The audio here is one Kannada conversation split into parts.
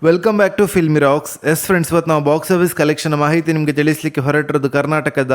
Welcome back to filmy rocks. Friends, ಇವತ್ತು ನಾವು ಬಾಕ್ಸ್ ಆಫೀಸ್ ಕಲೆಕ್ಷನ್ ಮಾಹಿತಿ ನಿಮಗೆ ತಿಳಿಸಲಿಕ್ಕೆ ಹೊರಟಿರೋದು. ಕರ್ನಾಟಕದ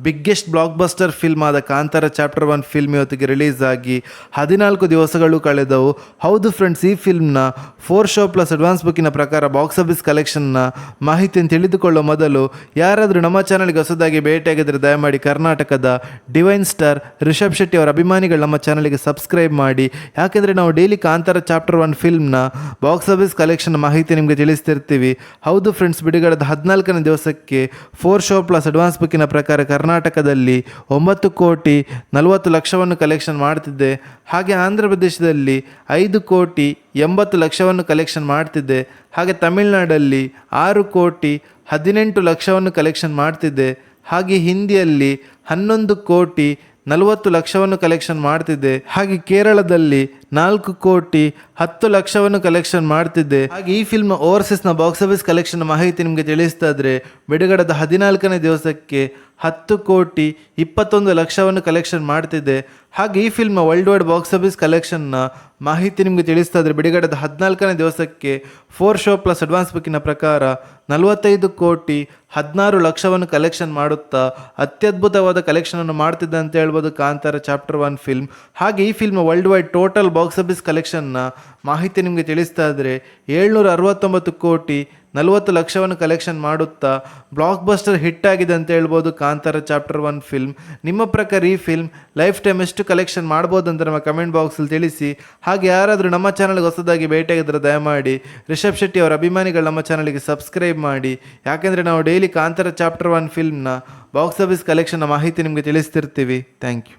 ಬಿಗ್ಗೆಸ್ಟ್ ಬ್ಲಾಕ್ ಬಸ್ಟರ್ ಫಿಲ್ಮ್ ಆದ ಕಾಂತಾರ ಚಾಪ್ಟರ್ 1 ಫಿಲ್ಮ್ ಇವತ್ತಿಗೆ ರಿಲೀಸ್ ಆಗಿ 14 ದಿವಸಗಳು ಕಳೆದವು. ಹೌದು ಫ್ರೆಂಡ್ಸ್, ಈ ಫಿಲ್ಮ್ನ 4 ಶೋ ಪ್ಲಸ್ ಅಡ್ವಾನ್ಸ್ ಬುಕ್ಕಿನ ಪ್ರಕಾರ ಬಾಕ್ಸ್ ಆಫೀಸ್ ಕಲೆಕ್ಷನ್ನ ಮಾಹಿತಿಯನ್ನು ತಿಳಿದುಕೊಳ್ಳೋ ಮೊದಲು ಯಾರಾದರೂ ನಮ್ಮ ಚಾನಲ್ಗೆ ಹೊಸದಾಗಿ ಭೇಟಿಯಾಗಿದ್ದರೆ ದಯಮಾಡಿ ಕರ್ನಾಟಕದ ಡಿವೈನ್ ಸ್ಟಾರ್ ರಿಷಬ್ ಶೆಟ್ಟಿ ಅವರ ಅಭಿಮಾನಿಗಳು ನಮ್ಮ ಚಾನಲ್ಗೆ ಸಬ್ಸ್ಕ್ರೈಬ್ ಮಾಡಿ. ಯಾಕೆಂದರೆ ನಾವು ಡೈಲಿ ಕಾಂತಾರ ಚಾಪ್ಟರ್ 1 ಫಿಲ್ಮ್ನ ಬಾಕ್ಸ್ ಆಫೀಸ್ ಕಲೆಕ್ಷನ್ ಮಾಹಿತಿ ನಿಮಗೆ ತಿಳಿಸ್ತಿರ್ತೀವಿ. ಹೌದು ಫ್ರೆಂಡ್ಸ್, ಬಿಡುಗಡೆದ 14ನೇ ದಿವಸಕ್ಕೆ 4 ಶೋ ಪ್ಲಸ್ ಅಡ್ವಾನ್ಸ್ ಬುಕ್ಕಿನ ಪ್ರಕಾರ ಕರ್ನಾಟಕದಲ್ಲಿ 9 ಕೋಟಿ 40 ಲಕ್ಷವನ್ನು ಕಲೆಕ್ಷನ್ ಮಾಡ್ತಿದ್ದೆ. ಹಾಗೆ ಆಂಧ್ರ ಪ್ರದೇಶದಲ್ಲಿ 5 ಕೋಟಿ 80 ಲಕ್ಷವನ್ನು ಕಲೆಕ್ಷನ್ ಮಾಡ್ತಿದ್ದೆ. ಹಾಗೆ ತಮಿಳುನಾಡಲ್ಲಿ 6 ಕೋಟಿ 18 ಲಕ್ಷವನ್ನು ಕಲೆಕ್ಷನ್ ಮಾಡ್ತಿದ್ದೆ. ಹಾಗೆ ಹಿಂದಿಯಲ್ಲಿ 11 ಕೋಟಿ 40 ಲಕ್ಷವನ್ನು ಕಲೆಕ್ಷನ್ ಮಾಡ್ತಿದ್ದೆ. ಹಾಗೆ ಕೇರಳದಲ್ಲಿ 4 ಕೋಟಿ 10 ಲಕ್ಷವನ್ನು ಕಲೆಕ್ಷನ್ ಮಾಡ್ತಿದ್ದೆ. ಹಾಗೆ ಈ ಫಿಲ್ಮ್ ಓವರ್ಸೀಸ್ನ ಬಾಕ್ಸ್ ಆಫೀಸ್ ಕಲೆಕ್ಷನ್ ಮಾಹಿತಿ ನಿಮಗೆ ತಿಳಿಸ್ತಾ ಇದ್ರೆ, ಬಿಡುಗಡೆದ 14ನೇ ದಿವಸಕ್ಕೆ 10 ಕೋಟಿ 21 ಲಕ್ಷವನ್ನು ಕಲೆಕ್ಷನ್ ಮಾಡ್ತಿದ್ದೆ. ಹಾಗೆ ಈ film world wide box office ಕಲೆಕ್ಷನ್ನ ಮಾಹಿತಿ ನಿಮಗೆ ತಿಳಿಸ್ತಾ ಇದ್ರೆ, ಬಿಡುಗಡೆದ 14ನೇ ದಿವಸಕ್ಕೆ 4 ಶೋ ಪ್ಲಸ್ ಅಡ್ವಾನ್ಸ್ ಬುಕ್ಕಿನ ಪ್ರಕಾರ 45 ಕೋಟಿ 16 ಲಕ್ಷವನ್ನು ಕಲೆಕ್ಷನ್ ಮಾಡುತ್ತಾ ಅತ್ಯದ್ಭುತವಾದ ಕಲೆಕ್ಷನನ್ನು ಮಾಡ್ತಿದ್ದೆ ಅಂತ ಹೇಳ್ಬೋದು ಕಾಂತಾರ ಚಾಪ್ಟರ್ 1 ಫಿಲ್ಮ್. ಹಾಗೆ ಈ film world wide total box office ಕಲೆಕ್ಷನ್ನ ಮಾಹಿತಿ ನಿಮಗೆ ತಿಳಿಸ್ತಾ ಇದ್ರೆ 769 ಕೋಟಿ 40 ಲಕ್ಷವನ್ನು ಕಲೆಕ್ಷನ್ ಮಾಡುತ್ತಾ ಬ್ಲಾಕ್ ಬಸ್ಟರ್ ಹಿಟ್ ಆಗಿದೆ ಅಂತ ಹೇಳ್ಬೋದು ಕಾಂತಾರ ಚಾಪ್ಟರ್ 1 ಫಿಲ್ಮ್. ನಿಮ್ಮ ಪ್ರಕಾರ ಈ ಫಿಲ್ಮ್ ಲೈಫ್ ಟೈಮ್ ಎಷ್ಟು ಕಲೆಕ್ಷನ್ ಮಾಡ್ಬೋದು ಅಂತ ನಮ್ಮ ಕಮೆಂಟ್ ಬಾಕ್ಸಲ್ಲಿ ತಿಳಿಸಿ. ಹಾಗೆ ಯಾರಾದರೂ ನಮ್ಮ ಚಾನಲ್ಗೆ ಹೊಸದಾಗಿ ಭೇಟಿಯಾಗಿದ್ದರೆ ದಯಮಾಡಿ ರಿಷಬ್ ಶೆಟ್ಟಿ ಅವರ ಅಭಿಮಾನಿಗಳು ನಮ್ಮ ಚಾನಲ್ಗೆ ಸಬ್ಸ್ಕ್ರೈಬ್ ಮಾಡಿ. ಯಾಕೆಂದರೆ ನಾವು ಡೈಲಿ ಕಾಂತಾರ ಚಾಪ್ಟರ್ 1 ಫಿಲ್ಮ್ನ ಬಾಕ್ಸ್ ಆಫೀಸ್ ಕಲೆಕ್ಷನ್ನ ಮಾಹಿತಿ ನಿಮಗೆ ತಿಳಿಸ್ತಿರ್ತೀವಿ. Thank you.